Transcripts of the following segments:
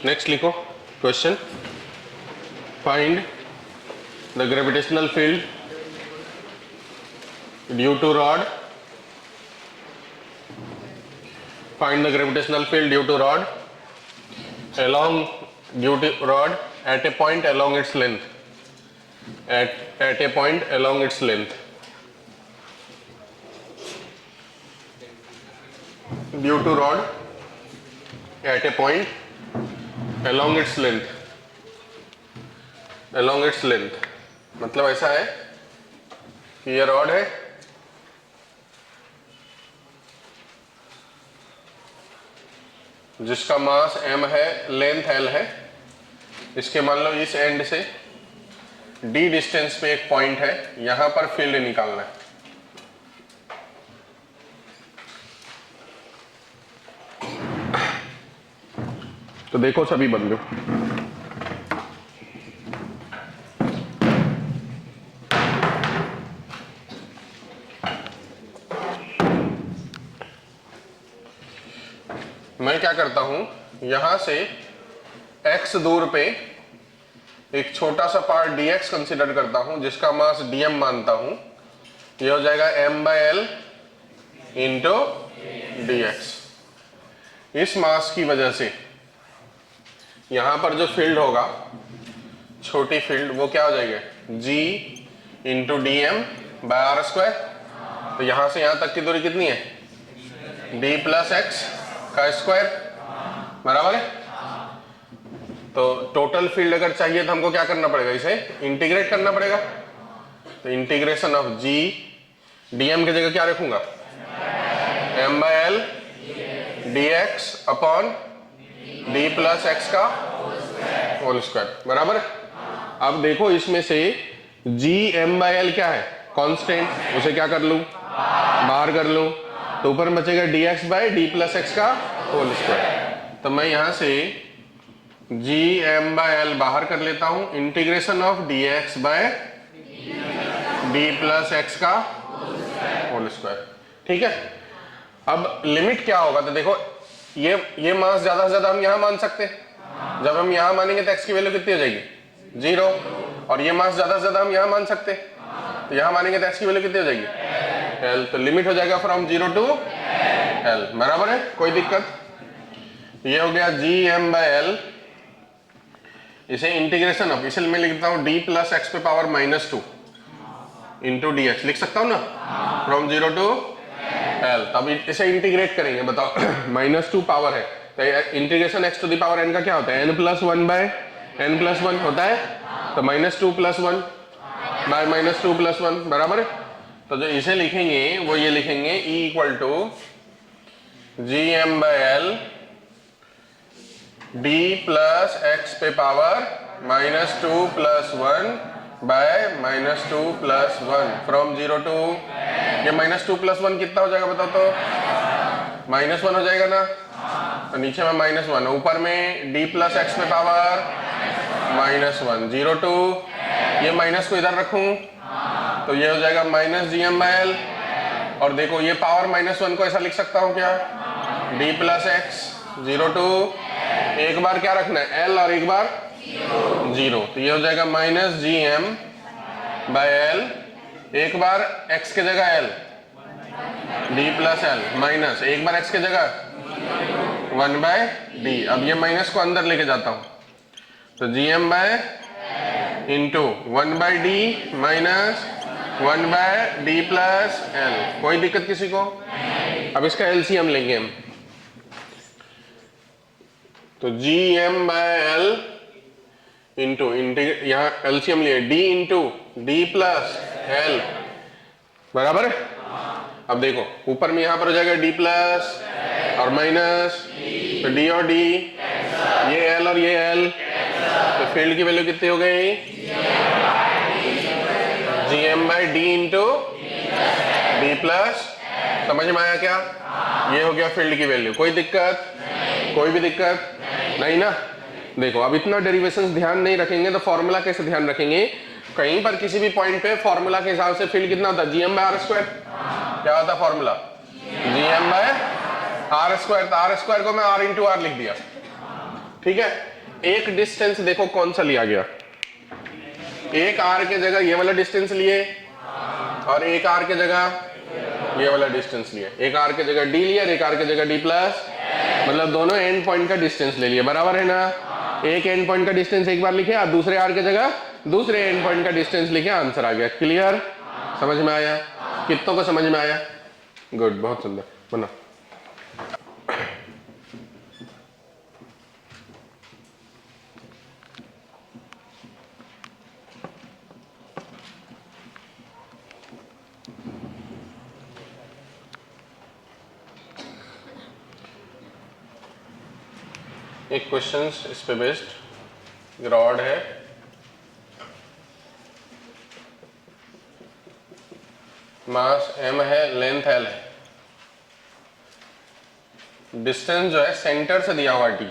Next लिखो question, find the gravitational field due to rod, find the gravitational field due to rod along due to rod at a point along its length, at a point along its length, due to rod at a point along its length, along its length मतलब ऐसा है कि ये rod है, जिसका मास m है, length l है, इसके मान लो इस एंड से d डिस्टेंस पे एक पॉइंट है, यहां पर फील्ड निकालना है। तो देखो सभी बंदो, मैं क्या करता हूं, यहां से x दूर पे एक छोटा सा पार्ट dx कंसीडर करता हूं, जिसका मास dm मानता हूं। ये हो जाएगा m/l इंटू dx। इस मास की वजह से यहां पर जो फील्ड होगा, छोटी फील्ड, वो क्या हो जाएगा g इंटू dm/r²। तो यहां से यहां तक की दूरी कितनी है, d प्लस एक्स का स्क्वायर, बराबर है। तो टोटल फील्ड अगर चाहिए तो हमको क्या करना पड़ेगा, इसे इंटीग्रेट करना पड़ेगा। तो इंटीग्रेशन ऑफ g, dm की जगह क्या रखूंगा, m/l dx upon d plus x का होल स्क्वायर, बराबर है। अब देखो इसमें से g m/l क्या है, कांस्टेंट, उसे क्या कर लूं, बाहर कर लूं, तो ऊपर बचेगा dx by d plus x का होल स्क्वायर। तो मैं यहां से g m/l बाहर कर लेता हूं, integration of dx by d plus x का होल स्क्वायर, ठीक है। अब लिमिट क्या होगा, तो देखो ये मास ज्यादा से ज्यादा हम यहां मान सकते हैं। जब हम यहां मानेंगे तो x की वैल्यू कितनी हो जाएगी, 0। और ये मास ज्यादा से ज्यादा हम यहां मान सकते हैं, तो यहां मानेंगे तो x की वैल्यू कितनी हो जाएगी, l। तो लिमिट हो जाएगा फ्रॉम 0 टू l, बराबर है, कोई दिक्कत। ये हो गया g m/l, इसे इंटीग्रेशन ऑफ, इसे मैं लिखता हूं d प्लस एक्स पे पावर -2 इंटू dx, लिख सकता हूं ना, फ्रॉम 0 टू l। तब इसे इंटीग्रेट करेंगे, बताओ -2 पावर है, तो integration x to the power n का क्या होता है, n+1/n+1 होता है। तो -2 + 1 बाय -2 + 1, बराबर है। तो जो इसे लिखेंगे वो ये लिखेंगे E = gm/l d plus x पे पावर -2 + 1 बाय -2 + 1 फ्रॉम 0 टू, ये -2 + 1 कितना हो जाएगा बताओ तो, -1 हो जाएगा ना। तो नीचे में -1, ऊपर में d प्लस एक्स पे पावर -1, 0 टू, ये माइनस को इधर रखूं तो ये हो जाएगा -gm/l। और देखो ये पावर -1 को ऐसा लिख सकता हूं क्या, d प्लस एक्स, 0 टू, एक बार क्या रखना है l और एक बार 0, तो ये हो जाएगा -gm/l, एक बार x के जगह l, d plus l, minus एक बार x के जगह 1/d। अब ये माइनस को अंदर लेके जाता हूं, तो gm into 1/d minus 1/d plus l, कोई दिक्कत किसी को। अब इसका एलसीएम लेंगे हम, तो gm/l इंटू, यहाँ एलसीएम लिए d into d plus l, बराबर है। अब देखो ऊपर में यहाँ पर हो जाएगा d प्लस और माइनस, तो d और d, ये l और ये l, तो फील्ड की वैल्यू कितनी हो गई, gm/d इंटू d प्लस, समझ में आया क्या, ये हो गया फील्ड की वैल्यू। कोई दिक्कत, कोई भी दिक्कत नहीं ना। देखो अब इतना डेरिवेशंस ध्यान नहीं रखेंगे तो फॉर्मूला कैसे ध्यान रखेंगे, कहीं पर किसी भी पॉइंट पे फॉर्मूला के हिसाब से फील्ड कितना होता है, gm/r², क्या होता है फॉर्मूला, gm/r²। तो r² को मैं r इंटू r लिख दिया, ठीक है, एक डिस्टेंस देखो कौन सा लिया गया, एक आर के जगह ये वाला डिस्टेंस लिए और एक आर के जगह ये वाला डिस्टेंस लिए, एक आर के जगह डी लिया और एक आर के जगह डी प्लस, मतलब दोनों एंड पॉइंट का डिस्टेंस ले लिया, बराबर है ना। एक एंड पॉइंट का डिस्टेंस एक बार लिखे और दूसरे आर के जगह दूसरे एंड पॉइंट का डिस्टेंस लिखे, आंसर आ गया। क्लियर, समझ में आया, कितनों को समझ में आया? गुड, बहुत सुंदर, बना। एक क्वेश्चन इस पे बेस्ड, रॉड है, मास m है, लेंथ l है, डिस्टेंस जो है सेंटर से दिया हुआ t,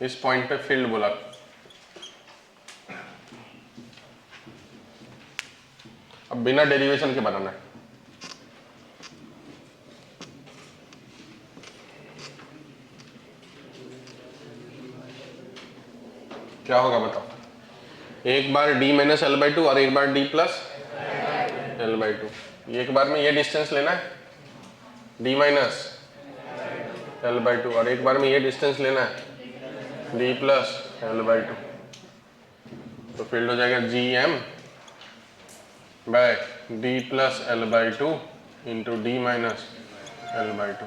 इस पॉइंट पे फील्ड बोला। अब बिना डेरिवेशन के बनाना है। क्या होगा बताओ? एक बार d minus L by two और एक बार d plus L by two, एक बार में ये डिस्टेंस लेना है d minus L by two और एक बार में ये डिस्टेंस लेना है d plus L by two, तो फील्ड हो जाएगा G M by d plus L by two into D minus L by two.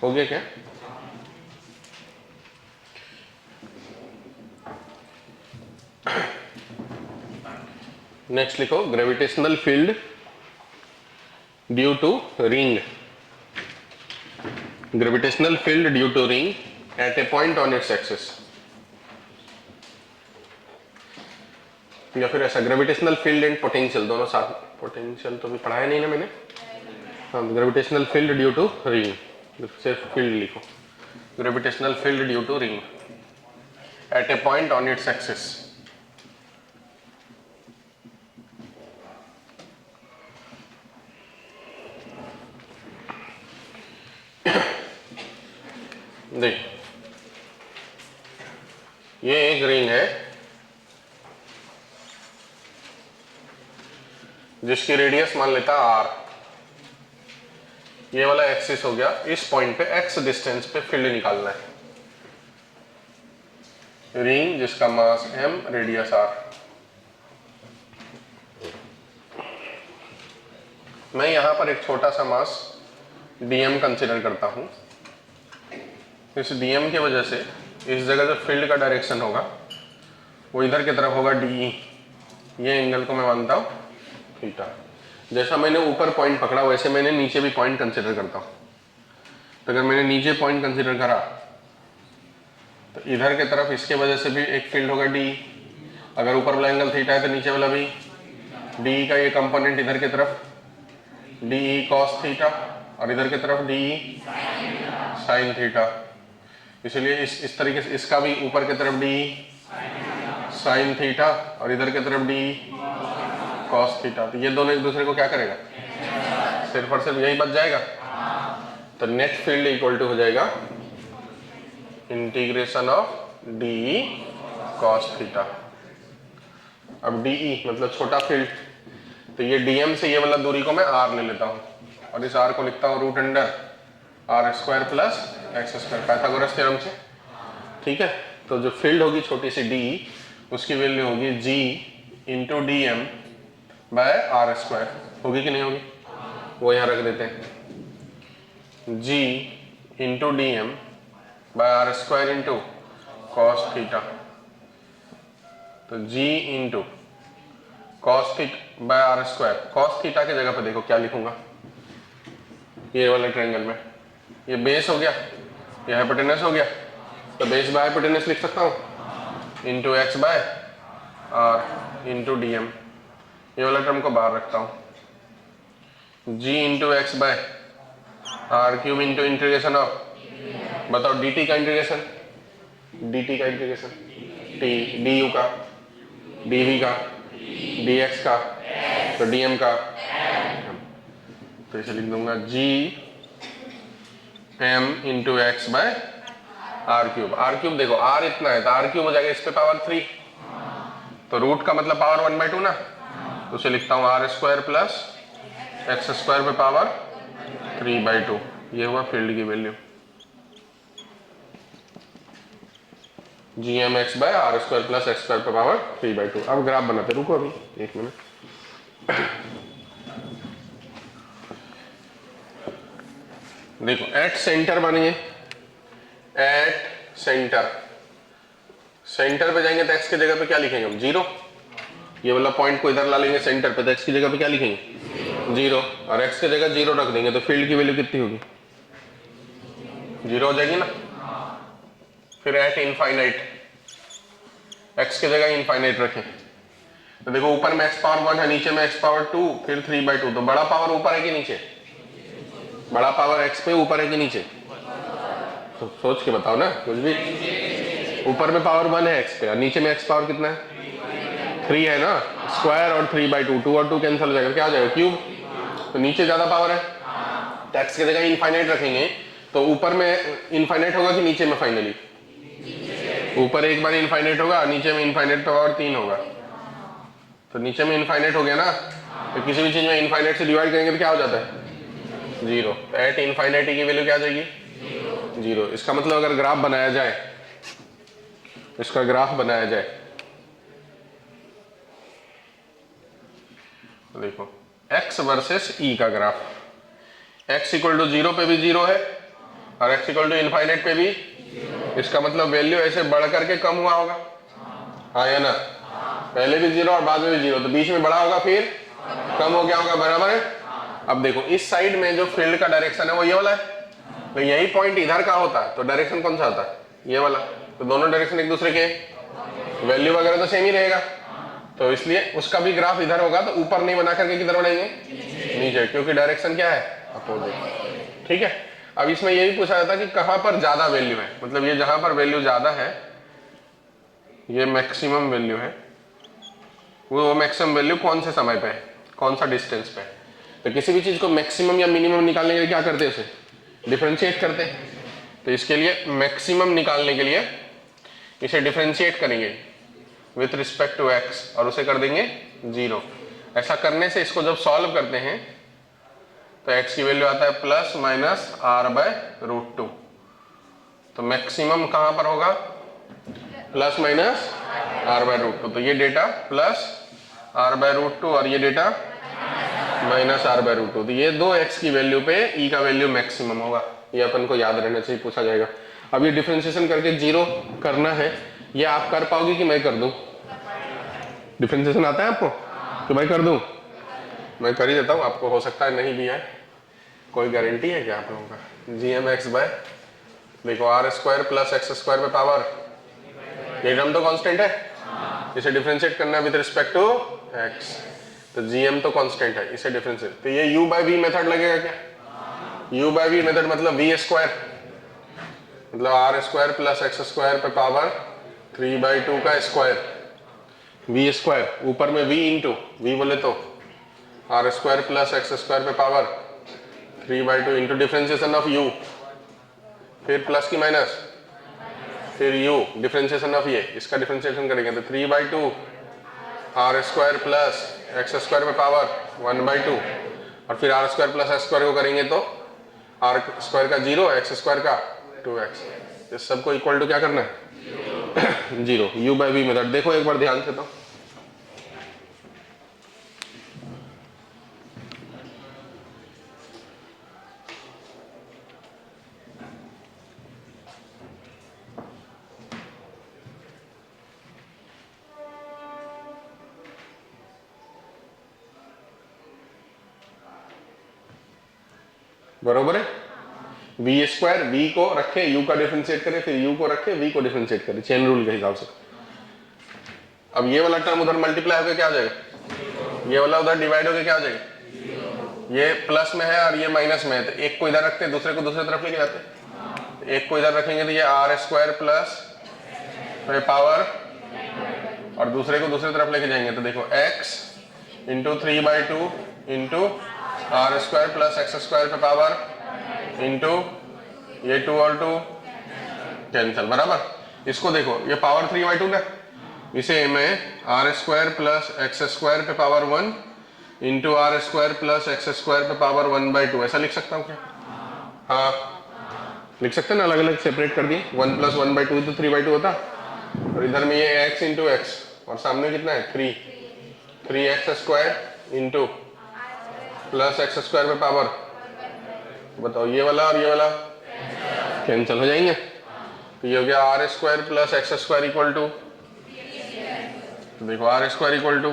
हो गया क्या? नेक्स्ट लिखो, gravitational field due to ring, gravitational field due to ring at a point on its axis, या फिर ऐसा gravitational field and potential दोनों साथ, potential तो भी पढ़ाया नहीं ना मैंने, हाँ, gravitational field due to ring, सिर्फ फील्ड लिखो, gravitational field due to ring at a point on its axis. देख, ये एक रिंग है जिसकी रेडियस मान लेता r, ये वाला एक्सिस हो गया, इस पॉइंट पे x डिस्टेंस पे फील्ड निकालना है, रिंग जिसका मास m, रेडियस r। मैं यहां पर एक छोटा सा मास dm कंसीडर करता हूं, इस dm की वजह से इस जगह जो फील्ड का डायरेक्शन होगा वो इधर की तरफ होगा de, ये एंगल को मैं मानता हूं थीटा। जैसा मैंने ऊपर पॉइंट पकड़ा वैसे मैंने नीचे भी पॉइंट कंसीडर करता हूं, तो अगर मैंने नीचे पॉइंट कंसीडर करा तो इधर की तरफ इसके वजह से भी एक फील्ड होगा d, अगर ऊपर वाला एंगल थीटा है तो नीचे वाला भी, d का ये कंपोनेंट इधर की तरफ de cos थीटा और इधर की तरफ de sin थीटा, इसलिए इस तरीके से इसका भी ऊपर की तरफ de sin थीटा और इधर की तरफ de cos थीटा, तो ये दोनों एक दूसरे को क्या करेगा, सिर्फ और सिर्फ यही बच जाएगा, तो नेट फील्ड इक्वल टू हो जाएगा integration of de cos theta. अब de मतलब छोटा फील्ड, तो ये dm से ये वाला दूरी को मैं r ले लेता हूँ और इस r को लिखता हूँ root under R square plus x square, Pythagoras theorem से, ठीक है। तो जो फील्ड होगी छोटी सी d, उसकी वैल्यू होगी g into D M by R square, होगी कि नहीं होगी, वो यहाँ रख देते हैं, g into D M by R square into cos theta, तो g into cos theta by R square, cos theta की जगह पे देखो क्या लिखूंगा, ये वाला ट्रायंगल में, ये बेस हो गया, ये हाइपोटेनस हो गया, तो बेस बाय हाइपोटेनस लिख सकता हूँ into x by r into D m. ये वाला टर्म को बाहर रखता हूँ, G into x by are cube into integration of, बताओ डी टी का इंटीग्रेशन, डी टी का इंटीग्रेशन, टी डी यू का, डी वी का, डी एक्स का, तो डी एम का, तो इसे लिख दूंगा G m into x by are cube. R cube देखो आर इतना है तो आर क्यूब हो जाएगा इस पे पावर 3, तो रूट का मतलब पावर 1/2 ना, तो उसे लिखता हूँ R square plus x square पे पावर 3/2। ये हुआ फील्ड की value, G M x by R square plus x square पे पावर 3/2। अब ग्राफ बनाते, रुको अभी 1 मिनट। देखो एट सेंटर बनिए, एट सेंटर, सेंटर पे जाएंगे तो एक्स की जगह पे क्या लिखेंगे हम, 0। ये वाला पॉइंट को इधर ला लेंगे सेंटर पे, तो एक्स की जगह पे क्या लिखेंगे, 0, और एक्स की जगह 0 रख देंगे तो फील्ड की वैल्यू कितनी होगी, 0 हो जाएगी ना। फिर एट इनफाइनाइट, एक्स की जगह इनफाइनाइट रखें, तो देखो ऊपर में एक्स पावर 1 है, नीचे में एक्स पावर 2, फिर 3/2, तो बड़ा पावर ऊपर है कि नीचे, बड़ा पावर एक्स पे ऊपर है कि नीचे, तो सोच के बताओ ना कुछ भी। ऊपर में पावर 1 है एक्स पे और नीचे में एक्स पावर कितना है, 3 है ना, स्क्वायर और 3/2, 2 और 2 कैंसिल हो जाएगा, क्या हो जाएगा क्यूब, तो नीचे ज्यादा पावर है, तो एक्स की जगह इनफाइनाइट रखेंगे, तो ऊपर में इनफाइनाइट होगा कि नीचे में फाइनली, ऊपर एक बार इनफाइनाइट होगा, नीचे में इनफाइनाइट पावर 3 होगा, तो नीचे में इनफाइनाइट हो गया ना, तो किसी भी चीज में इनफाइनाइट से डिवाइड करेंगे तो क्या हो जाता है, 0। एट इनफाइनाइटी की वैल्यू क्या आ जाएगी, 0। इसका मतलब अगर ग्राफ बनाया जाए, इसका ग्राफ बनाया जाए, तो देखो x वर्सेस e का ग्राफ, x इक्वल टू 0 पे भी 0 है और x इक्वल टू इनफाइनाइट पे भी, इसका मतलब वैल्यू ऐसे बढ़ करके कम हुआ होगा, हाँ या ना, पहले भी 0 और बाद में भी 0, तो बीच में बढ़ा होगा फिर कम हो गया होगा, बराबर है। अब देखो इस साइड में जो फील्ड का डायरेक्शन है वो ये वाला है, तो यही पॉइंट इधर का होता है तो डायरेक्शन कौन सा होता है, ये वाला, तो दोनों डायरेक्शन एक दूसरे के, वैल्यू वगैरह तो सेम ही रहेगा, तो इसलिए उसका भी ग्राफ इधर होगा, तो ऊपर नहीं बना करके किधर बनाएंगे, नीचे, क्योंकि डायरेक्शन क्या है, अपोजिट। ठीक है, अब इसमें यही पूछा जाता है कि कहां पर ज्यादा वैल्यू है, मतलब ये जहां पर वैल्यू ज्यादा है, ये मैक्सिमम वैल्यू है, वो मैक्सिमम वैल्यू कौन से समय पे है, कौन सा डिस्टेंस पे है, तो किसी भी चीज को मैक्सिमम या मिनिमम निकालने के लिए क्या करते हैं, उसे डिफरेंशिएट करते हैं, तो इसके लिए मैक्सिमम निकालने के लिए इसे डिफरेंशिएट करेंगे विथ रिस्पेक्ट टू एक्स और उसे कर देंगे 0। ऐसा करने से इसको जब सॉल्व करते हैं तो x की वैल्यू आता है प्लस माइनस r/√2, तो मैक्सिमम कहां पर होगा, प्लस माइनस r/√2, तो ये डेटा प्लस r/√2 और ये डेटा माइनस r/√2, तो ये दो x की वैल्यू पे e का वैल्यू मैक्सिमम होगा, ये अपन को याद रहना चाहिए, पूछा जाएगा। अब ये डिफरेंशिएशन करके 0 करना है, ये आप कर पाओगे कि मैं कर दूं, डिफरेंशिएशन आता है आपको, तो मैं कर दूं, मैं कर ही देता हूं, आपको हो सकता है नहीं भी है, कोई गारंटी है क्या आप लोगों का, जी एम एक्स बाय, देखो R square plus x square पे पावर, ये टर्म तो कांस्टेंट है, इसे डिफरेंशिएट करना है विद रिस्पेक्ट टू एक्स, तो जी एम तो कांस्टेंट है, इसे डिफरेंशिएट, तो ये u बाय वी मेथड लगेगा क्या, u बाय वी मेथड मतलब वी स्क्वायर, मतलब R square plus x square पे पावर 3/2 का स्क्वायर, वी स्क्वायर, ऊपर में v इंटू वी बोले तो R square plus x square पे power 3/2 into differentiation of u, फिर प्लस की माइनस, फिर u डिफरेंशिएशन ऑफ ये, इसका डिफरेंशिएशन करेंगे तो 3/2 R square plus x square पे पावर 1/2, और फिर R square plus x square को करेंगे तो आर स्क्वायर का 0, एक्स स्क्वायर का 2x, इस सबको इक्वल टू क्या करना है 0, u बाय वी मेथड। देखो एक बार ध्यान से, तो बरोबर है। वी स्क्वायर, वी को रखे यू का डिफरेंशिएट करे, फिर यू को रखे वी को डिफरेंशिएट करे, चेन रूल के हिसाब से। अब ये वाला टर्म उधर मल्टीप्लाई होकर क्या आ जाएगा, ये वाला उधर डिवाइड होकर क्या आ जाएगा, ये प्लस में है और ये माइनस में है, तो एक को इधर रखते हैं, दूसरे को दूसरी तरफ लेके जाते हैं। एक को इधर रखेंगे तो ये आर स्क्वायर प्लस पावर, और दूसरे को दूसरी तरफ लेके जाएंगे तो देखो x into 3/2 into are square plus x square पे पावर इंटू ये 2 और 2 कैंसल, बराबर। इसको देखो ये पावर 3/2 ना, इसे मैं R square plus x square पे power 1 into are square plus x square पे पावर 1/2 ऐसा लिख सकता हूँ क्या? हाँ लिख सकते हैं ना, अलग अलग सेपरेट कर दिए। 1 प्लस 1/2 तो 3/2 होता, और इधर में ये x इंटू एक्स, और सामने कितना है 3x square into plus x square पे पावर, बताओ ये वाला और ये वाला कैंसिल हो जाएंगे, तो ये हो गया R square plus x square equal to, तो देखो आर स्क्वायर इक्वल टू,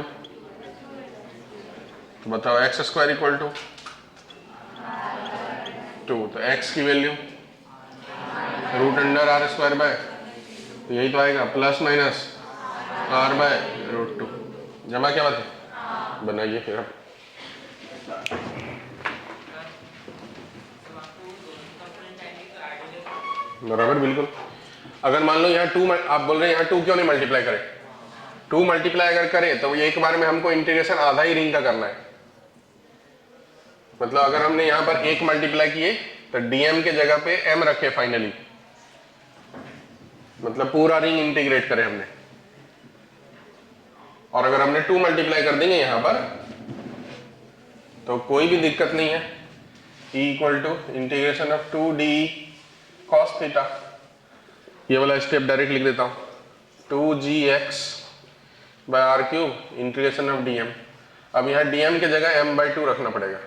तो बताओ एक्स स्क्वायर इक्वल टू 2, तो x की value root under R square by, तो यही तो आएगा plus minus R by root 2, जमा क्या बात है, बनाइए फिर आप। बराबर बिल्कुल। अगर मान लो यहाँ 2, आप बोल रहे हैं यहाँ 2 क्यों नहीं मल्टीप्लाई करें, 2 मल्टीप्लाई अगर करें तो एक बार में हमको इंटीग्रेशन आधा ही रिंग का करना है। मतलब अगर हमने यहाँ पर 1 मल्टीप्लाई किए तो डीएम के जगह पे m रखे फाइनली, मतलब पूरा रिंग इंटीग्रेट करें हमने। और अगर हमने 2 मल्टीप्लाई कर देंगे यहाँ पर तो कोई भी दिक्कत नहीं है, e equal to integration of 2d cos theta, ये वाला स्टेप डायरेक्ट लिख देता हूँ, 2gx by are cube integration of dm। अब यहाँ dm के जगह m/2 रखना पड़ेगा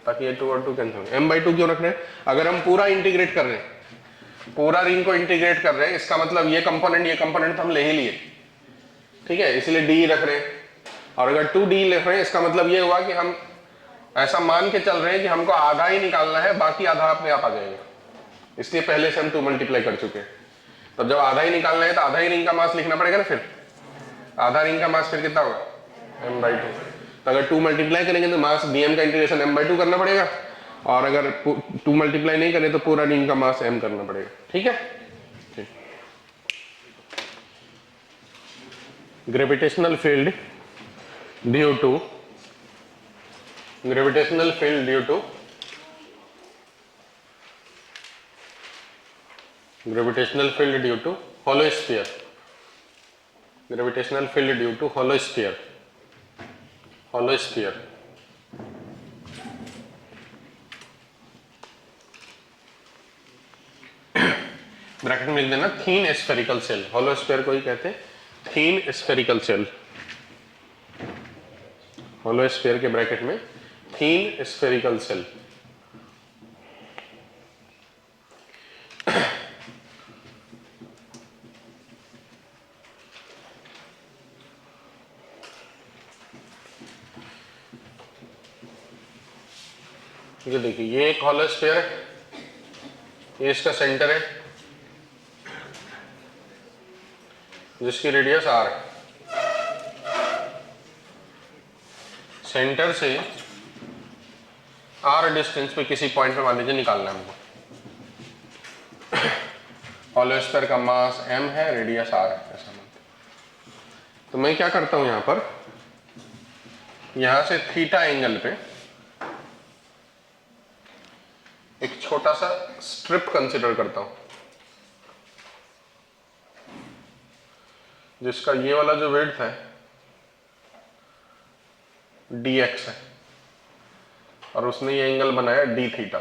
ताकि ये 2 और 2 कैंसिल हो। m/2 क्यों रख रहे हैं, अगर हम पूरा इंटीग्रेट कर रहे हैं, पूरा रिंग को इंटीग्रेट कर रहे हैं, इसका मतलब ये कंपोनेंट तो हम ले ही लिए, ठीक है, इसलिए d रख रहे हैं। और अगर 2d लिख रहे हैं इसका मतलब ये हुआ कि हम ऐसा मान के चल रहे हैं कि हमको आधा ही निकालना है, बाकी आधा अपने आप आ जाएगा, इसलिए पहले से हम 2 मल्टीप्लाई कर चुके हैं। तो जब आधा ही निकालना है तो आधा ही रिंग का मास लिखना पड़ेगा ना, फिर आधा रिंग का मास फिर कितना होगा m/2। तो अगर 2 मल्टीप्लाई करेंगे तो मास dm का इंटीग्रेशन m/2 करना पड़ेगा, और अगर 2 मल्टीप्लाई नहीं करें तो पूरा रिंग का मास m करना पड़ेगा, ठीक है। Gravitational field due to gravitational field due to hollow sphere, gravitational field due to hollow sphere bracket में लिख देना थीन स्फेरिकल सेल, hollow sphere को ही कहते हैं थीन स्फेरिकल सेल, hollow sphere के ब्रैकेट में थीन स्फेरिकल सेल। ये देखिए ये एक हॉलो स्फीयर है, ये इसका सेंटर है जिसकी रेडियस r है। सेंटर से r डिस्टेंस पे किसी पॉइंट पे मान लीजिए निकालना है हमको। हॉलो स्फीयर का मास m है, रेडियस r है, ऐसा मानते। तो मैं क्या करता हूं, यहां पर यहां से थीटा एंगल पे एक छोटा सा स्ट्रिप कंसीडर करता हूं, जिसका ये वाला जो विड्थ है dx है, और उसने ये एंगल बनाया d थीटा।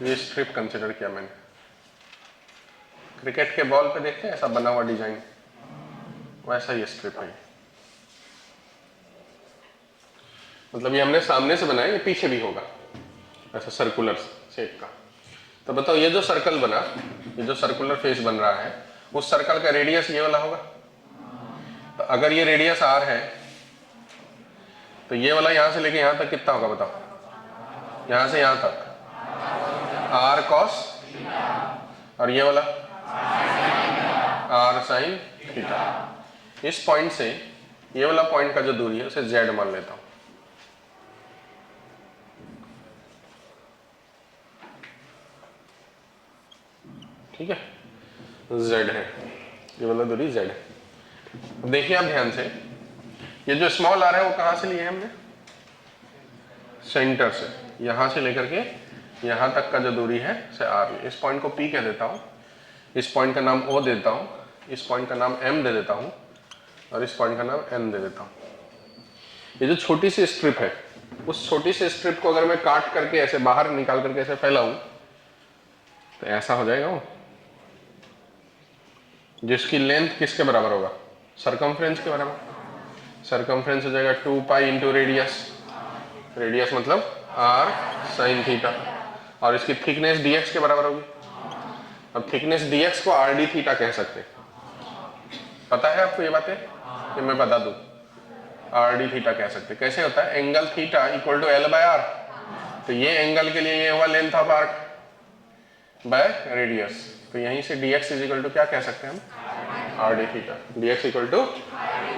ये स्ट्रिप कंसीडर किया मैंने। क्रिकेट के बॉल पे देखते हैं ऐसा बना हुआ डिजाइन, वैसा ये स्ट्रिप है। मतलब ये हमने सामने से बनाया, ये पीछे भी होगा ऐसा सर्कुलर शेप का। तो बताओ ये जो सर्कल बना, ये जो सर्कुलर फेस बन रहा है, उस सर्कल का रेडियस ये वाला होगा। तो अगर ये रेडियस r है तो ये वाला यहां से लेके यहां तक कितना होगा बताओ, यहां से यहां तक r cos, और ये वाला r sin थीटा। इस पॉइंट से ये वाला पॉइंट का जो दूरी है उसे z मान लेता हूं। ठीक है, z है, ये वाला दूरी z है। अब देखिए आप ध्यान से, ये जो स्मॉल r है वो कहां से लिए है हमने, सेंटर से, यहां से लेकर के यहां तक का जो दूरी है उसे r। इस पॉइंट को p कह देता हूं, इस पॉइंट का नाम o देता हूं, इस पॉइंट का नाम m दे देता हूं, और इस पॉइंट का नाम n दे देता हूं। ये जो छोटी सी स्ट्रिप है, उस छोटी सी स्ट्रिप को अगर मैं काट करके ऐसे बाहर निकाल करके ऐसे फैलाऊं तो ऐसा हो जाएगा वो, जिसकी लेंथ किसके बराबर होगा, सरकमफ्रेंस के बराबर। सरकमफ्रेंस हो जाएगा 2 पाई इंटू रेडियस, रेडियस मतलब r sin थीटा, और इसकी थिकनेस dx के बराबर होगी। अब थिकनेस dx को r d थीटा कह सकते हैं, पता है आपको ये बातें कि मैं बता दूं, r d थीटा कह सकते हैं। कैसे होता है, angle theta equal to l by r, तो ये एंगल के लिए ये हुआ length of arc by radius, तो यहीं से dx इज इक्वल टू क्या कह सकते हैं हम, r d theta, dx equal to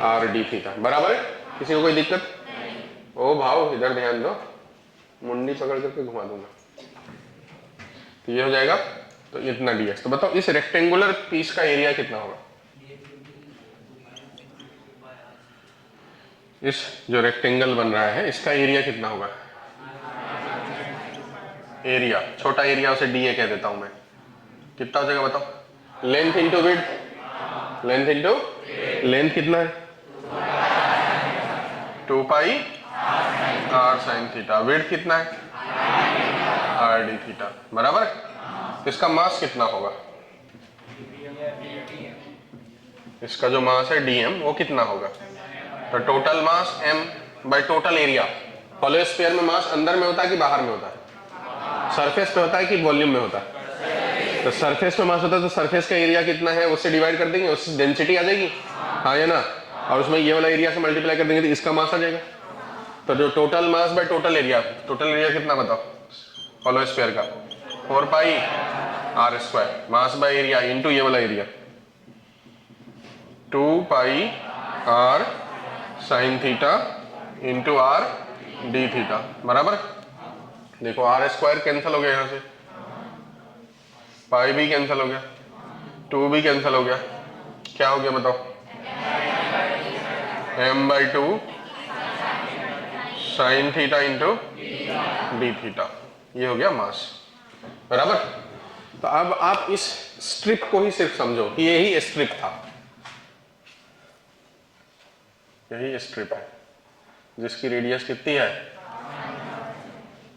r d theta, बराबर है। किसी को कोई दिक्कत? ओ भाव इधर ध्यान दो, मुंडी पकड़ करके घुमा दूंगा। तो ये हो जाएगा, तो इतना dx। तो बताओ इस रेक्टेंगुलर पीस का एरिया कितना होगा, इस जो रेक्टेंगल बन रहा है इसका एरिया कितना होगा, एरिया, छोटा एरिया उसे डीए कह देता हूं मैं, कितना हो जाएगा बताओ, length into width, length into length कितना है 2 पाई r sin थीटा, विड्थ कितना है r d थीटा, बराबर। इसका मास कितना होगा, इसका जो मास है dm वो कितना होगा, तो total mass m by total area. Hollow sphere में मास अंदर में होता है कि बाहर में होता है, सरफेस पे होता है कि वॉल्यूम में होता है, तो सरफेस पे मास होता है तो सरफेस का एरिया कितना है उससे डिवाइड कर देंगे, उससे डेंसिटी आ जाएगी, हाँ या ना, और उसमें ये वाला एरिया से मल्टीप्लाई कर देंगे तो इसका मास आ जाएगा। तो जो total mass by total area, total area कितना बताओ हॉलो स्फीयर का, 4 पाई r square, mass by area into ये वाला एरिया 2 पाई r sin theta into r d theta, बराबर। देखो r स्क्वायर कैंसिल हो गया, यहां से पाई भी कैंसिल हो गया, 2 भी कैंसिल हो गया, क्या हो गया बताओ, m/2 sin theta into d theta, ये हो गया मास, बराबर। तो अब आप इस स्ट्रिप को ही सिर्फ समझो कि यही स्ट्रिप था, यही स्ट्रिप है जिसकी रेडियस कितनी है,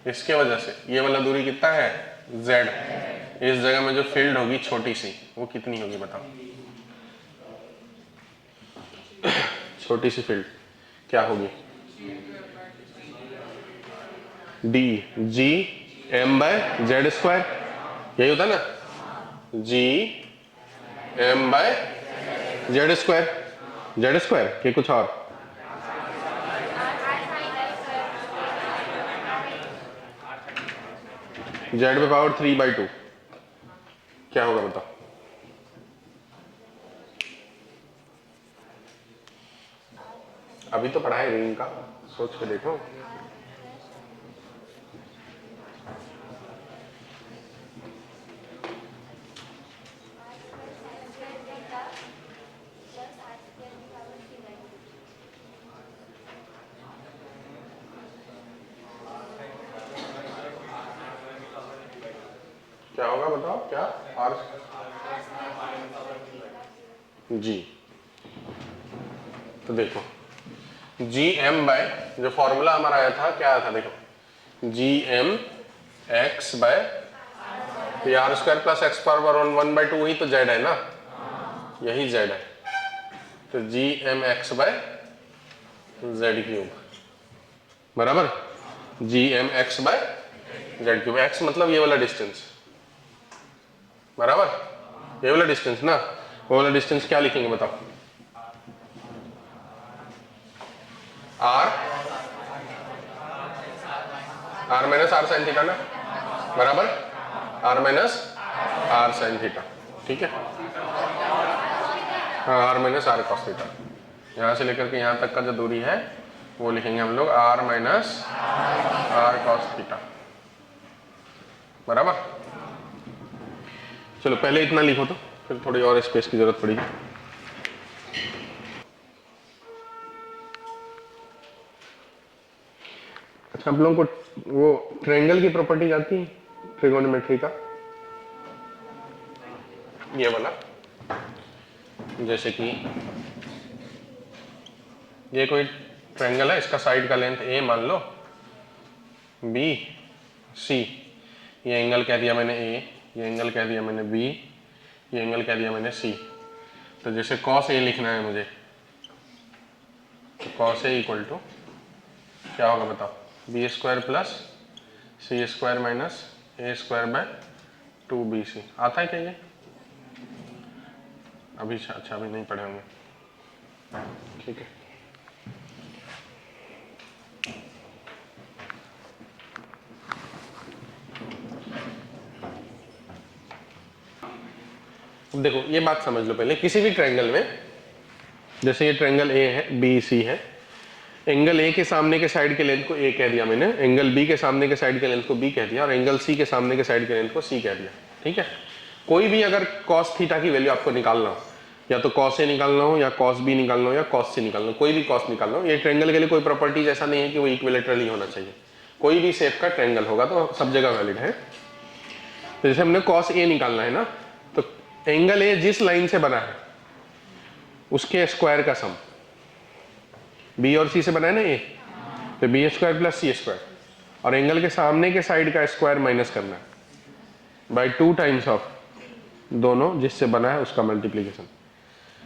इसके वजह से ये वाला दूरी कितना है z, इस जगह में जो फील्ड होगी छोटी सी वो कितनी होगी बताओ, छोटी सी फील्ड क्या होगी, d g m by Z square, यही होता है ना, g m by Z square, Z square कि कुछ और, जेड पे पावर 3/2 क्या होगा बताओ, अभी तो पढ़ा है रिंग का, सोच के देखो। क्या होगा बताओ, क्या आर जी, तो देखो जी एम बाय, जो फॉर्मूला हमारा आया था क्या आया था, देखो G M x by R square plus X power 1/2 ही तो जेड है ना, यही जेड है, तो G M x by Z cube, बराबर। G M x by Z cube, X मतलब ये वाला डिस्टेंस, बराबर, ये वाला डिस्टेंस ना, वो वाला डिस्टेंस क्या लिखेंगे बताओ, r R minus R sine theta ना, बराबर, R minus R sine theta, ठीक है। हाँ, R minus R cos theta. यहाँ से लेकर के यहाँ तक का जो दूरी है वो लिखेंगे हम लोग R minus R cos theta, बराबर। चलो पहले इतना लिखो तो फिर थोड़ी और स्पेस की जरूरत पड़ेगी। अच्छा, आप लोगों को वो ट्रायंगल की प्रॉपर्टी आती है ट्रिगोनोमेट्री का, ये वाला, जैसे कि ये कोई ट्रायंगल है, इसका साइड का लेंथ ए मान लो, बी सी, ये एंगल कह दिया मैंने ए, ये एंगल कह दिया मैंने बी, ये एंगल कह दिया मैंने सी। तो जैसे कॉस ए लिखना है मुझे, तो कॉस ए इक्वल टू क्या होगा बताओ, B square plus C square minus A square by 2bc। आता है क्या ये? अभी अच्छा अभी नहीं पढ़े होंगे, ठीक है। अब देखो ये बात समझ लो पहले, किसी भी ट्रायंगल में, जैसे ये ट्रायंगल ए है, बी सी है, एंगल ए के सामने के साइड के लेंथ को ए कह दिया मैंने, एंगल बी के सामने के साइड के लेंथ को बी कह दिया, और एंगल सी के सामने के साइड के लेंथ को सी कह दिया, ठीक है। कोई भी अगर कॉस थीटा की वैल्यू आपको निकालना हो, या तो कॉस ए निकालना हो, या कॉस बी निकालना हो, या कॉस सी निकालना हो, कोई भी कॉस निकालना हो, ये ट्रायंगल के लिए कोई प्रॉपर्टीज ऐसा नहीं है कि वो इक्विलेटरली होना चाहिए, कोई भी शेप का ट्रायंगल होगा तो सब जगह वैलिड है। तो जैसे हमने कॉस ए निकालना है ना, तो एंगल ए जिस लाइन से बना है उसके स्क्वायर का सम, बी और सी से बना है ना ए, तो B square plus C square, और एंगल के सामने के साइड का स्क्वायर माइनस करना है बाय 2 टाइम्स ऑफ दोनों जिससे बना है उसका मल्टीप्लीकेशन।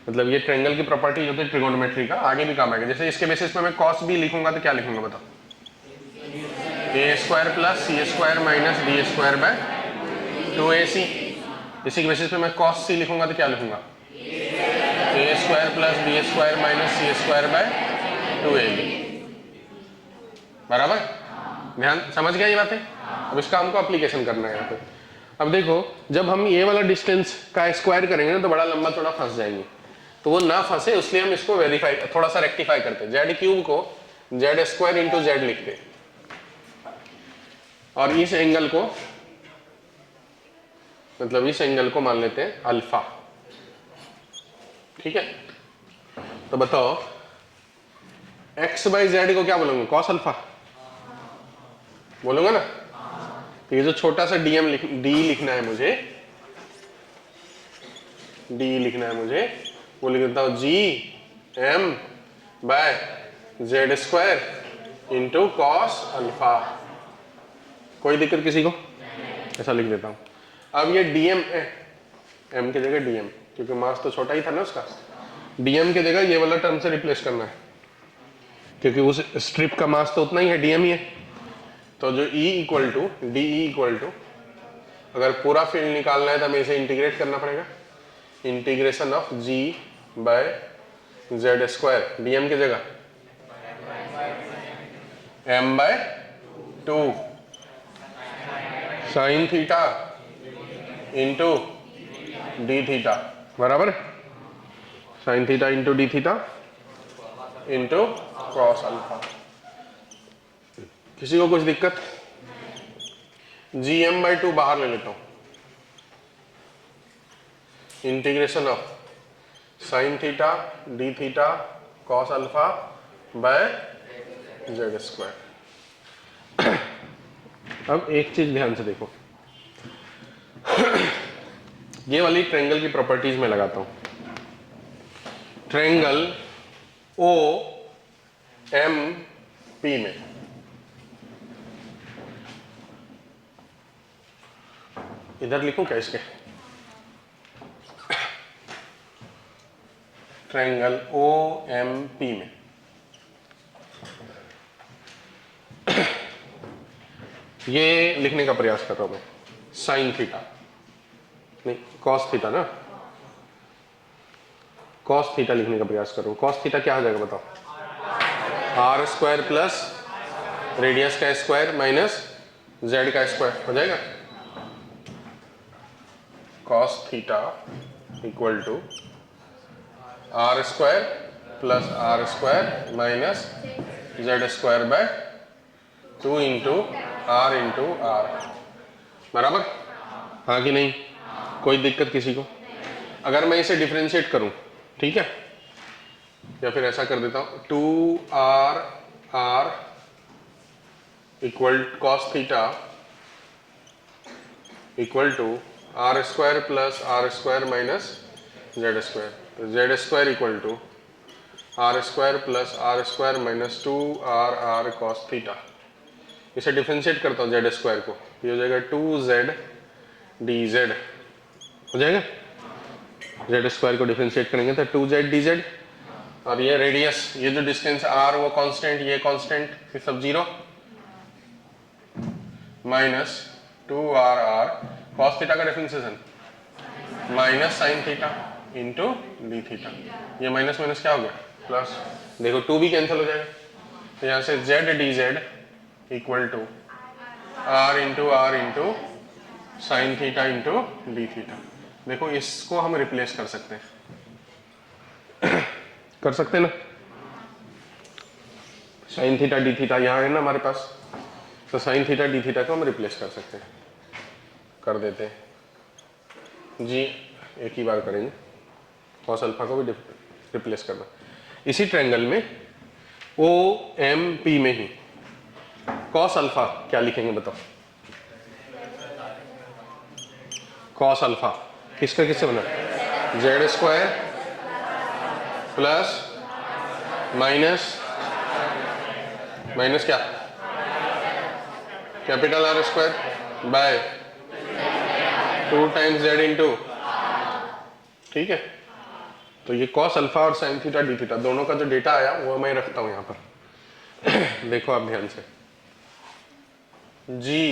मतलब ये ट्रायंगल की प्रॉपर्टी होती है ट्रिगोनोमेट्री का, आगे भी काम आएगा। जैसे इसके बेसिस पे मैं कॉस बी लिखूंगा तो क्या लिखूंगा बताओ, A square plus C square minus D square by 2ac। इसी के बेसिस पे मैं कॉस सी लिखूंगा तो क्या लिखूंगा, A square plus B square minus C square by 2ab, बराबर। ध्यान समझ गया ये बातें। अब इसका हमको एप्लीकेशन करना है यहाँ पे। अब देखो, जब हम ये वाला डिस्टेंस का स्क्वायर करेंगे ना तो बड़ा लंबा थोड़ा फंस जाएंगे, तो वो ना फंसे इसलिए हम इसको वेरीफाई, थोड़ा सा रेक्टिफाई करते हैं। जेड क्यूब को जेड स्क्वायर इंटू जेड लिखते हैं, और इस एंगल को, मतलब इस एंगल को मान लेते हैं अल्फा, ठीक है। तो बताओ एक्स बाई जेड को क्या बोलूंगा, कॉस अल्फा बोलूंगा ना। तो ये जो छोटा सा डी लिखना है मुझे, डी लिखना है मुझे, वो लिख देता हूं G M by Z square into cos alpha. कोई दिक्कत किसी को? ऐसा लिख देता हूं। अब ये डीएम, एम की जगह डीएम, क्योंकि मास तो छोटा ही था ना उसका, डीएम की जगह ये वाला टर्म से रिप्लेस करना है, क्योंकि उस स्ट्रिप का मास तो उतना ही है, डीएम ही है। तो जो E equal to D equal to, अगर पूरा फील्ड निकालना है तो हमें इसे इंटीग्रेट करना पड़ेगा, integration of G by Z square, DM की जगह m by 2 sine theta into D theta, बराबर, sine theta into D theta into cos alpha. किसी को कुछ दिक्कत? gm बाई 2 बाहर ले लेता हूं, integration of sine theta D theta cos alpha by Z square. अब एक चीज ध्यान से देखो, ये वाली ट्रायंगल की प्रॉपर्टीज में लगाता हूं। ट्रायंगल ओ एम पी में इधर लिखूं क्या इसके, ट्रायंगल ओ एम पी में ये लिखने का प्रयास कर रहा हूं मैं, साइन थीटा नहीं कॉस थीटा ना, कॉस थीटा लिखने का प्रयास कर रहा हूं। कॉस थीटा क्या हो जाएगा बताओ, आर स्क्वायर प्लस रेडियस का स्क्वायर माइनस z का स्क्वायर हो जाएगा, cos theta equal to R square plus R square minus Z square by 2 into R, बराबर। हाँ कि नहीं, कोई दिक्कत किसी को? अगर मैं इसे डिफरेंशिएट करूं, ठीक है, या फिर ऐसा कर देता हूं, 2r equal cos theta equal to R square plus R square minus Z square, तो Z square equal to R square plus R square minus 2r cos theta. इसे डिफरेंशिएट करता हूँ जेड स्क्वायर को, ये हो जाएगा 2z dz हो जाएगा। जेड स्क्वायर को डिफरेंशिएट करेंगे तो 2z dz, और ये रेडियस, ये जो डिस्टेंस r वो कांस्टेंट, ये कांस्टेंट, ये सब zero, minus 2r cos theta का differentiation minus sine theta into D theta, ये माइनस माइनस क्या हो गया प्लस, देखो 2 भी कैंसिल हो जाएगा, तो यहाँ से z dz equal to r into sine theta into D theta. देखो इसको हम रिप्लेस कर सकते हैं कर सकते हैं ना, साइन थीटा डी थीटा यहाँ है ना हमारे पास, तो साइन थीटा डी थीटा को हम रिप्लेस कर सकते हैं, कर देते हैं जी, एक ही बार करेंगे, कॉस अल्फा को भी रिप्लेस करना। इसी ट्रायंगल में ओ एम पी में ही कॉस अल्फा क्या लिखेंगे बताओ? कॉस अल्फा किसका किससे बना? Z square plus minus minus क्या, capital R square by 2 times Z into, ठीक है। तो ये कॉस अल्फा और साइन थीटा डी थीटा दोनों का जो डेटा आया वो मैं रखता हूं यहां पर देखो आप ध्यान से, G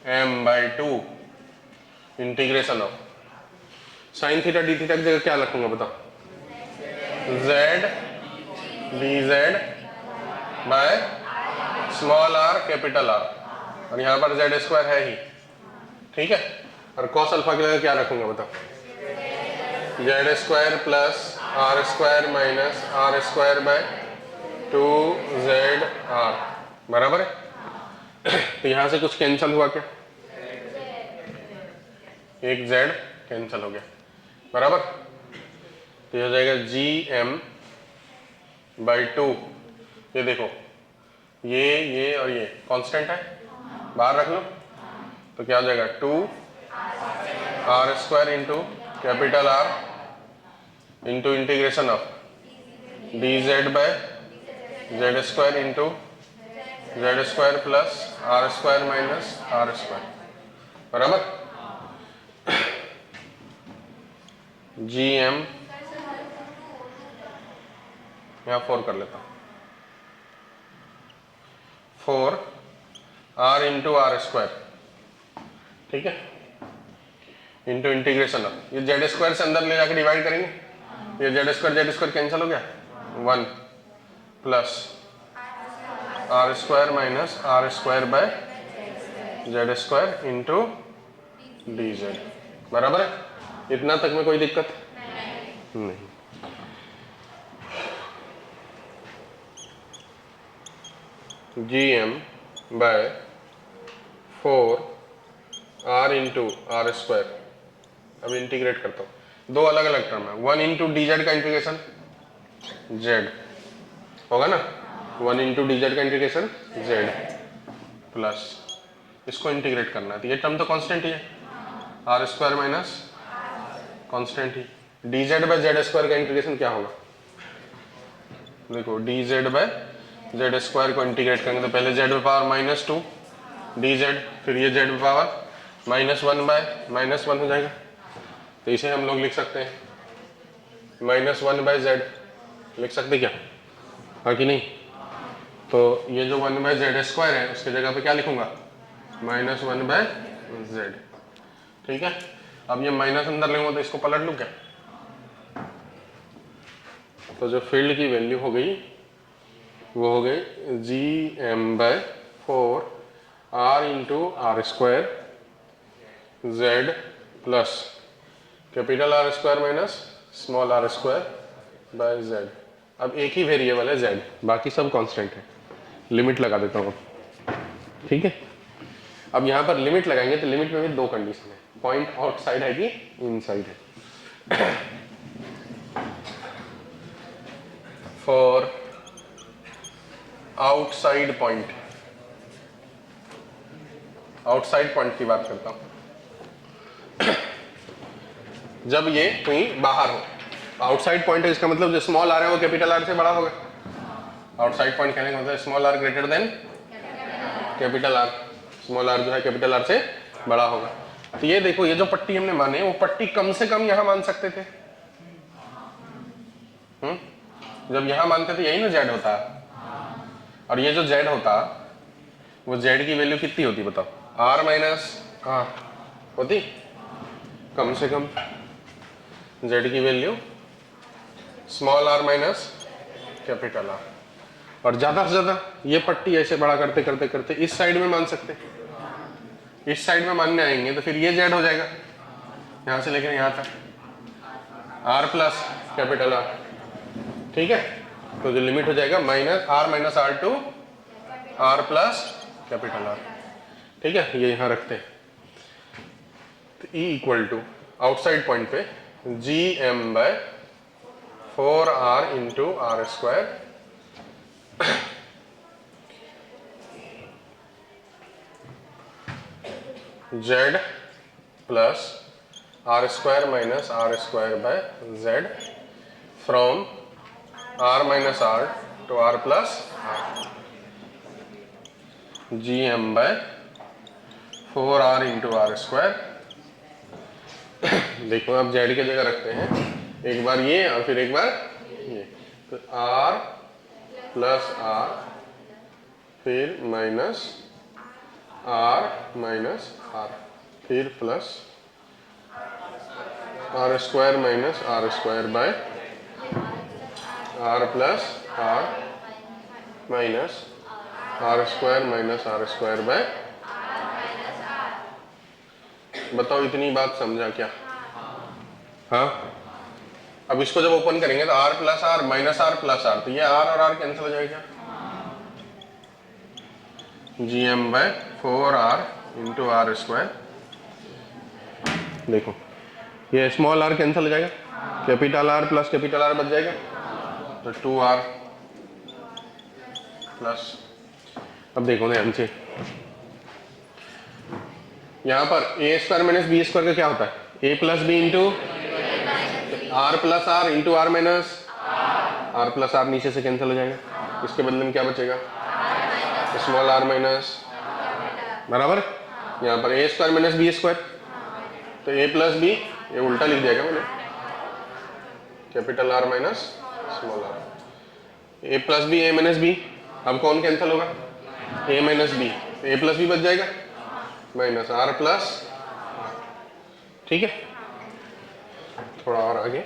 M by 2 integration of sine theta D theta की जगह क्या रखूंगा बताओ? Z d Z by small r capital R, और यहाँ पर जेड स्क्वायर है ही, ठीक है। और कॉस अल्फा की जगह क्या रखूंगा बताओ? Z square plus R square minus are square by 2z r, बराबर है। तो यहाँ से कुछ कैंसिल हुआ क्या? एक z कैंसिल हो गया, बराबर। तो ये हो जाएगा जी एम बाई 2, ये देखो ये और ये कांस्टेंट है, बाहर रख लो, तो क्या हो जाएगा 2r square into capital R into integration of D Z by Z square into Z square plus R square minus are square, बराबर। जी एम यहाँ 4 कर लेता हूँ, 4r इंटू आर स्क्वायर, ठीक है, इंटू इंटीग्रेशन ऑफ, ये Z square से अंदर ले जाकर डिवाइड करेंगे, ये जेड स्क्वायर कैंसिल हो गया, 1 plus R square minus are square by Z square into d z, बराबर है। इतना तक में कोई दिक्कत नहीं। G M by 4r into are square, अब इंटीग्रेट करता हूँ, दो अलग अलग टर्म है, 1 इंटू डी जेड का इंटीग्रेशन जेड होगा ना, 1 इंटू डी जेड का इंटीग्रेशन जेड प्लस इसको इंटीग्रेट करना है, तो ये टर्म तो कांस्टेंट ही है, आर स्क्वायर माइनस कांस्टेंट ही, D Z by Z square का इंटीग्रेशन क्या होगा? देखो D Z by Z square को इंटीग्रेट करेंगे तो पहले जेड पावर -2 डी जेड, फिर ये जेड पावर -1 बाय -1 हो जाएगा, तो इसे हम लोग लिख सकते हैं -1 बाय जेड, लिख सकते क्या? हाँ कि नहीं? तो ये जो 1 बाय जेड स्क्वायर है उसकी जगह पे क्या लिखूंगा? -1 बाय जेड, ठीक है। अब ये माइनस अंदर लेंगे तो इसको पलट लूँ क्या? तो जो फील्ड की वैल्यू हो गई वो हो गई G M by 4 r into are square Z plus capital R square minus small r square by z. अब एक ही वेरिएबल है जेड, बाकी सब कांस्टेंट है। लिमिट लगा देता हूँ, ठीक है। अब यहाँ पर लिमिट लगाएंगे तो लिमिट में भी दो कंडीशन है, पॉइंट आउटसाइड है कि इनसाइड है। For outside point, outside point की बात करता हूं, जब ये कहीं बाहर हो। आउटसाइड पॉइंट है, इसका मतलब जो स्मॉल आर है वो कैपिटल आर से बड़ा होगा। आउटसाइड पॉइंट कहने का मतलब small r greater than capital R, small r जो है कैपिटल आर से बड़ा होगा। तो ये देखो, ये जो पट्टी हमने माने वो पट्टी कम से कम यहां मान सकते थे। जब यहां मानते थे यही ना जेड होता, और ये जो जेड होता वो जेड की वैल्यू कितनी होती बताओ? आर माइनस आर होती, कम से कम जेड की value small r minus capital R. और ज्यादा से ज्यादा ये पट्टी ऐसे बड़ा करते करते करते इस साइड में मान सकते, इस साइड में मानने आएंगे तो फिर ये जेड हो जाएगा यहां से लेकर यहां तक आर प्लस कैपिटल आर, ठीक है। तो जो लिमिट हो जाएगा minus R to R plus capital R, ठीक है। ये यहां रखते हैं। तो E equal to outside point पे G M by 4r into are square Z plus R square minus are square by Z from R minus R to R plus R, G M by 4r into are square. देखो अब Z की जगह रखते हैं, एक बार ये और फिर एक बार ये, तो आर प्लस आर फिर माइनस आर माइनस आर फिर plus R square minus are square by R plus r minus are square minus are square by. बताओ इतनी बात समझा क्या? हाँ, अब इसको जब ओपन करेंगे तो R plus r minus are plus r, तो ये आर और आर कैंसिल हो जाएगा, G M by 4r into are square. देखो ये स्मॉल आर कैंसिल हो जाएगा, capital R plus capital R बच जाएगा, तो 2r प्लस। अब देखो ध्यान से, यहां पर ए स्क्वायर माइनस बी स्क्वायर का क्या होता है? A plus B into R plus R into R minus are plus R, नीचे से कैंसिल हो जाएगा। इसके बदले में क्या बचेगा? स्मॉल आर माइनस, बराबर। यहाँ पर ए स्क्वायर माइनस बी स्क्वायर, तो ए प्लस बी, ये उल्टा लिख दिया मैंने, capital R minus small r, a plus b a minus b. अब कौन कैंसिल होगा? A minus b, a plus b बच जाएगा माइनस आर प्लस, ठीक है। थोड़ा और आगे,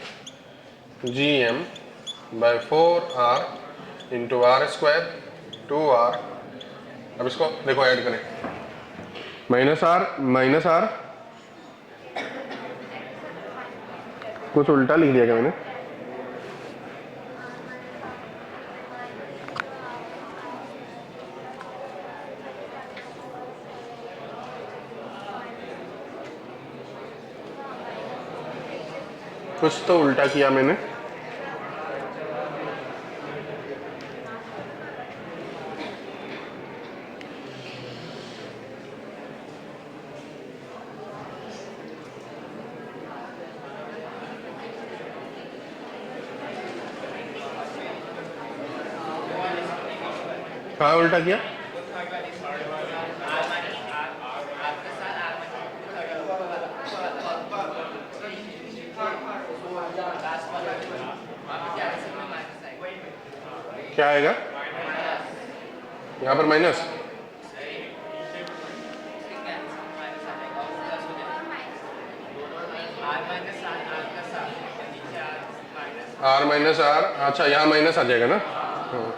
G M by 4r into are square 2r। अब इसको देखो ऐड करें, माइनस आर कुछ उल्टा लिख दिया क्या मैंने? कुछ तो उल्टा किया मैंने। कहाँ उल्टा किया? क्या आएगा यहाँ पर? माइनस, आर माइनस आर, अच्छा यहाँ माइनस आ जाएगा ना, हाँ।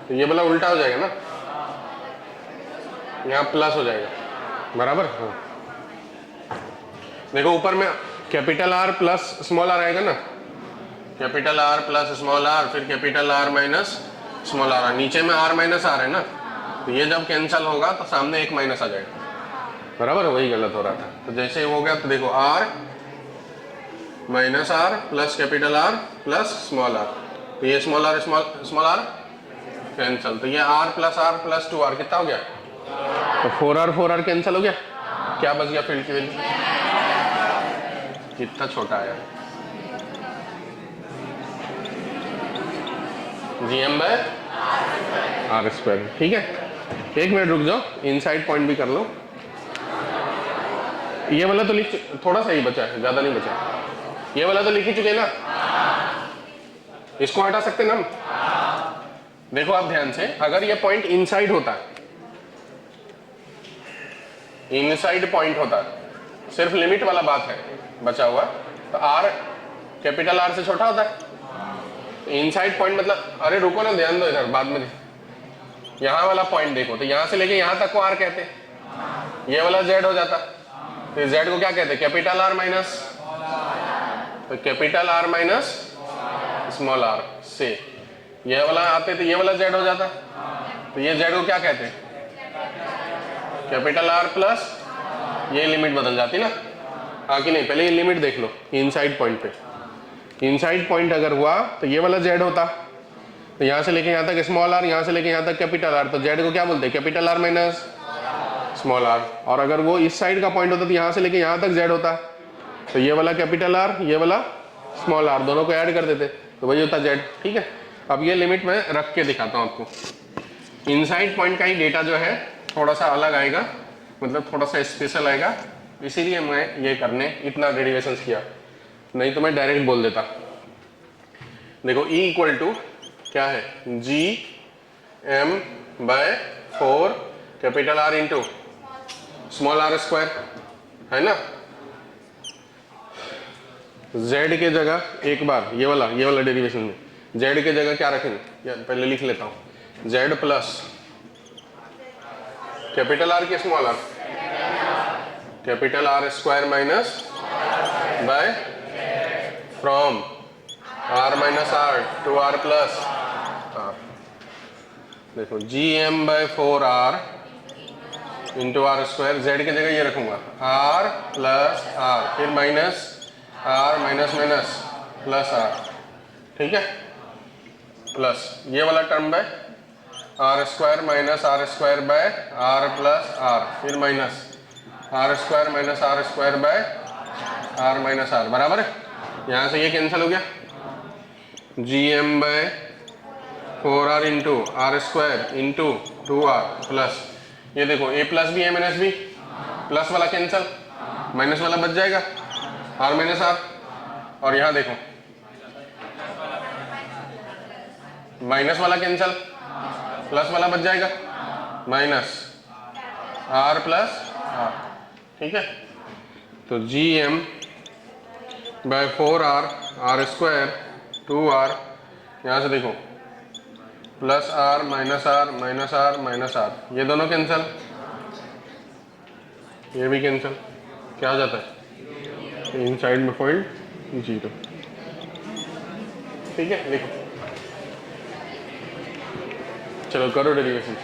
तो ये वाला उल्टा हो जाएगा ना, यहाँ प्लस हो जाएगा, बराबर। हाँ देखो ऊपर में capital R plus small R आएगा ना, capital R plus small R, फिर capital R minus small R, नीचे में आर माइनस आर है ना, तो ये जब कैंसिल होगा तो सामने एक माइनस आ जाएगा, बराबर। वही गलत हो रहा था। तो जैसे हो गया तो देखो R minus are plus capital R plus small r, तो ये स्मॉल आर कैंसिल, तो ये आर प्लस 2r कितना हो गया, तो 4r कैंसिल हो गया। क्या बच गया फील्ड की वैल्यू, कितना छोटा आया, GM/r²। ठीक है, एक मिनट रुक जाओ, इनसाइड पॉइंट भी कर लो। ये वाला तो लिख, थोड़ा सा ही बचा है, ज्यादा नहीं बचा है। ये वाला तो लिख ही चुके ना, इसको हटा सकते ना हम। देखो आप ध्यान से, अगर ये पॉइंट इनसाइड होता, इनसाइड पॉइंट होता, सिर्फ लिमिट वाला बात है बचा हुआ, तो r कैपिटल R से छोटा होता है। इनसाइड पॉइंट मतलब, अरे रुको ना, ध्यान दो इधर, बाद में यहां वाला पॉइंट देखो, तो यहां से लेके यहां तक को r कहते, ये वाला z हो जाता, तो z को क्या कहते, कैपिटल R माइनस, तो capital R minus small r से ये वाला आते तो ये वाला z हो जाता, तो ये z को क्या कहते हैं, कैपिटल R प्लस, ये लिमिट बदल जाती ना, हाँ कि नहीं। पहले ये लिमिट देख लो, इनसाइड पॉइंट पे, इनसाइड पॉइंट अगर हुआ तो ये वाला z होता, तो यहाँ से लेके यहाँ तक स्मॉल r, यहाँ से लेके यहाँ तक कैपिटल R, तो z को क्या बोलते हैं, capital R minus small r। और अगर वो इस साइड का पॉइंट होता तो यहाँ से लेके यहाँ तक z होता, तो ये वाला कैपिटल R, ये वाला स्मॉल r, दोनों को ऐड कर देते तो वही होता z। ठीक है, अब ये लिमिट मैं रख के दिखाता हूँ आपको। इनसाइड पॉइंट का ही डेटा जो है थोड़ा सा अलग आएगा, मतलब थोड़ा सा स्पेशल आएगा, इसीलिए मैं ये करने इतना डेरिवेशन किया, नहीं तो मैं डायरेक्ट बोल देता। देखो E इक्वल टू क्या है, GM/4 capital R into small r² है ना। Z के जगह एक बार ये वाला डेरिवेशन में Z के जगह क्या रखेंगे, या पहले लिख लेता हूँ, Z प्लस कैपिटल R के small r, capital R² minus by from R minus R to R plus R। देखो GM/4R इंटू R², Z की जगह ये रखूंगा R प्लस R, फिर minus R minus minus plus R, ठीक है, प्लस ये वाला term by R² minus R² by R plus R, फिर minus R² minus R² by R minus R, बराबर है। यहाँ से ये कैंसिल हो गया, GM/4R into R² into 2R plus, ये देखो A plus B A minus B, plus वाला कैंसिल, माइनस वाला बच जाएगा R माइनस R, और यहाँ देखो माइनस वाला कैंसिल, प्लस वाला बच जाएगा माइनस R प्लस R, ठीक है। तो GM/4R R² 2R, यहाँ से देखो plus R minus R minus R minus R, ये दोनों कैंसिल, ये भी कैंसिल, क्या हो जाता है, इनसाइड में पॉइंट 0। ठीक है, देखो चलो करो डेरिवेशन।